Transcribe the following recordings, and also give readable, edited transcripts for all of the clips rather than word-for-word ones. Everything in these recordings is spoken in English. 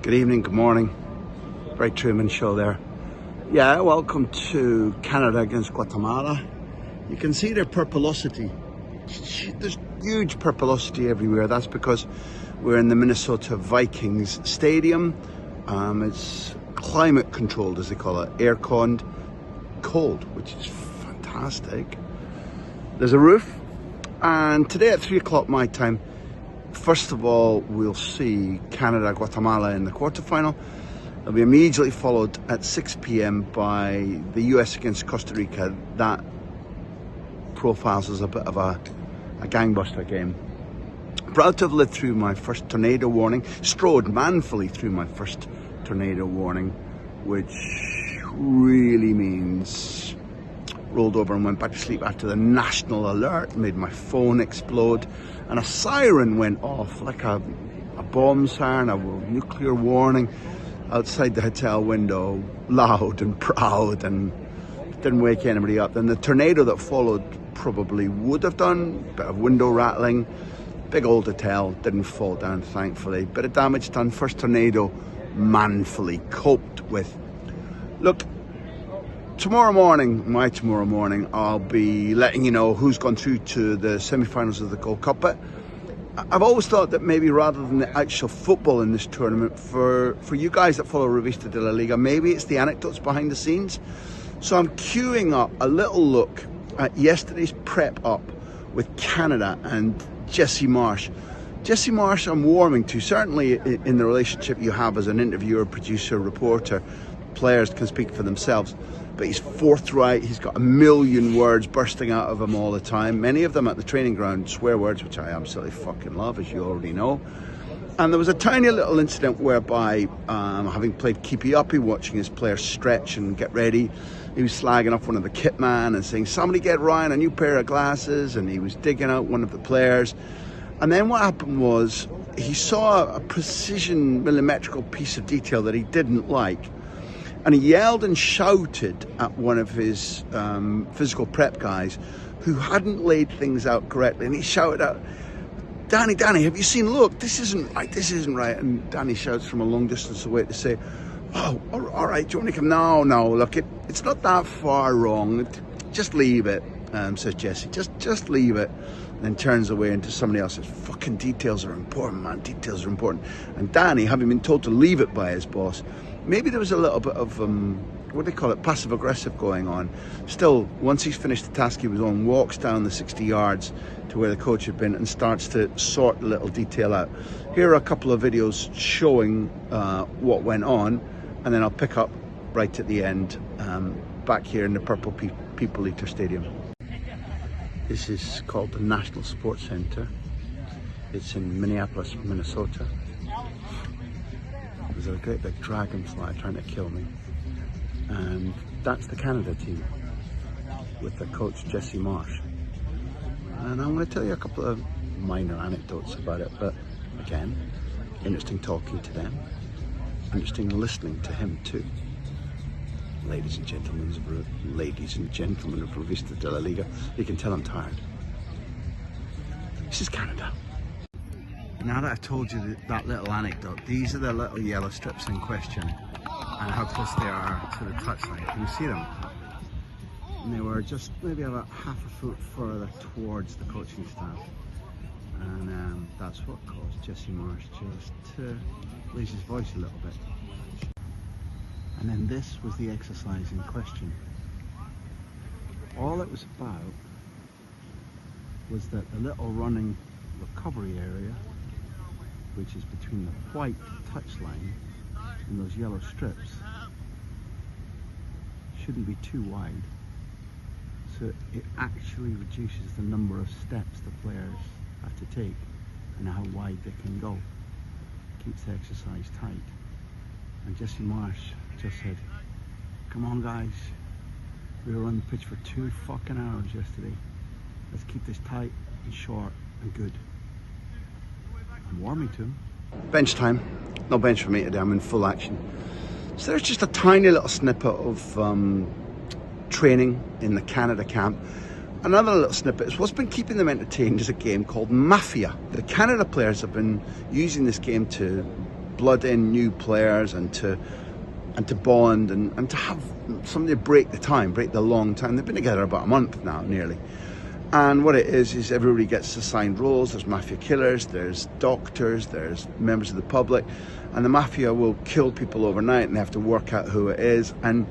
Good evening, good morning. Very Truman show there. Yeah, welcome to Canada against Guatemala. You can see their purplosity. There's huge purplosity everywhere. That's because we're in the Minnesota Vikings stadium. It's climate controlled, as they call it, air-conned, cold, which is fantastic. There's a roof, and today at 3 o'clock my time, first of all, we'll see Canada-Guatemala in the quarterfinal. It'll be immediately followed at 6 p.m. by the US against Costa Rica. That profiles as a bit of a gangbuster game. Proud to have lived through my first tornado warning, strode manfully through my first tornado warning, which really means rolled over and went back to sleep after the national alert made my phone explode, and a siren went off like a bomb siren, a nuclear warning outside the hotel window, loud and proud, and didn't wake anybody up. Then the tornado that followed probably would have done, bit of window rattling, big old hotel, didn't fall down thankfully, bit of damage done. First tornado manfully coped with. Look, tomorrow morning, I'll be letting you know who's gone through to the semi-finals of the Gold Cup. But I've always thought that maybe rather than the actual football in this tournament, for you guys that follow Revista de la Liga, maybe it's the anecdotes behind the scenes. So I'm queuing up a little look at yesterday's prep up with Canada and Jesse Marsch. Jesse Marsch I'm warming to, certainly in the relationship you have as an interviewer, producer, reporter. Players can speak for themselves, but he's forthright. He's got a million words bursting out of him all the time, many of them at the training ground, swear words, which I absolutely fucking love, as you already know. And there was a tiny little incident whereby, having played keepy-uppy, watching his players stretch and get ready, he was slagging off one of the kit man and saying, somebody get Ryan a new pair of glasses, and he was digging out one of the players. And then what happened was he saw a precision millimetrical piece of detail that he didn't like, and he yelled and shouted at one of his physical prep guys who hadn't laid things out correctly. And he shouted out, Danny, have you seen, look, this isn't right. And Danny shouts from a long distance away to say, oh, all right, do you want to come? No, look, it's not that far wrong. Just leave it, says Jesse, just leave it. And then turns away into somebody else. Says, fucking details are important, man, details are important. And Danny, having been told to leave it by his boss, maybe there was a little bit of, what do they call it, passive-aggressive going on. Still, once he's finished the task he was on, walks down the 60 yards to where the coach had been and starts to sort the little detail out. Here are a couple of videos showing what went on, and then I'll pick up right at the end, back here in the Purple People Eater Stadium. This is called the National Sports Center. It's in Minneapolis, Minnesota. There's a great big dragonfly trying to kill me. And that's the Canada team with their coach Jesse Marsch. And I'm going to tell you a couple of minor anecdotes about it, but again, interesting talking to them, interesting listening to him too. Ladies and gentlemen of Revista de la Liga, you can tell I'm tired. This is Canada. Now that I've told you that little anecdote, these are the little yellow strips in question and how close they are to the touchline. Can you see them? And they were just maybe about half a foot further towards the coaching staff. And that's what caused Jesse Marsch just to raise his voice a little bit. And then this was the exercise in question. All it was about was that the little running recovery area, which is between the white touchline and those yellow strips, shouldn't be too wide. So it actually reduces the number of steps the players have to take and how wide they can go. Keeps the exercise tight. And Jesse Marsch just said, come on guys, we were on the pitch for 2 fucking hours yesterday. Let's keep this tight and short and good. I'm warming to him. Bench time. No bench for me today, I'm in full action. So there's just a tiny little snippet of training in the Canada camp. Another little snippet is what's been keeping them entertained is a game called Mafia. The Canada players have been using this game to blood in new players and to bond and to have something to break the long time. They've been together about a month now, nearly. And what it is everybody gets assigned roles. There's Mafia killers, there's doctors, there's members of the public, and the Mafia will kill people overnight and they have to work out who it is. And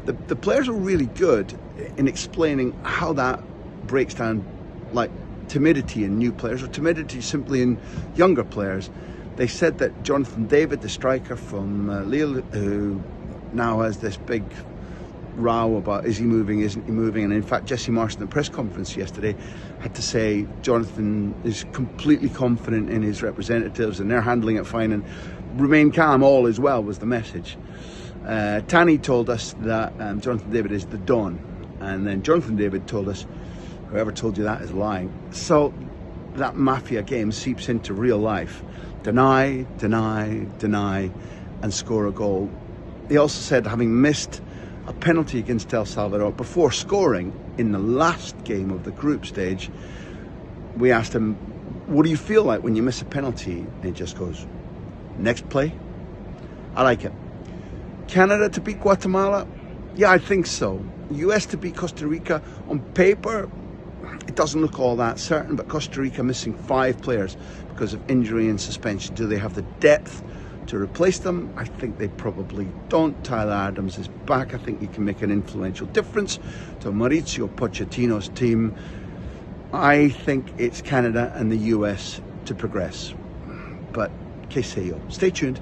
the players are really good in explaining how that breaks down, like timidity in new players or timidity simply in younger players. They said that Jonathan David, the striker from Lille, who now has this big row about is he moving, isn't he moving, and in fact Jesse Marsch in the press conference yesterday had to say Jonathan is completely confident in his representatives and they're handling it fine and remain calm, all is well was the message. Tani told us that Jonathan David is the Don, and then Jonathan David told us whoever told you that is lying. So that Mafia game seeps into real life. Deny, deny, deny, and score a goal. He also said, having missed a penalty against El Salvador before scoring in the last game of the group stage, we asked him, what do you feel like when you miss a penalty? And he just goes, next play. I like it. Canada to beat Guatemala? Yeah, I think so. US to beat Costa Rica? On paper, it doesn't look all that certain, but Costa Rica missing 5 players because of injury and suspension. Do they have the depth to replace them? I think they probably don't. Tyler Adams is back. I think he can make an influential difference to Mauricio Pochettino's team. I think it's Canada and the US to progress. But que sé yo. Stay tuned.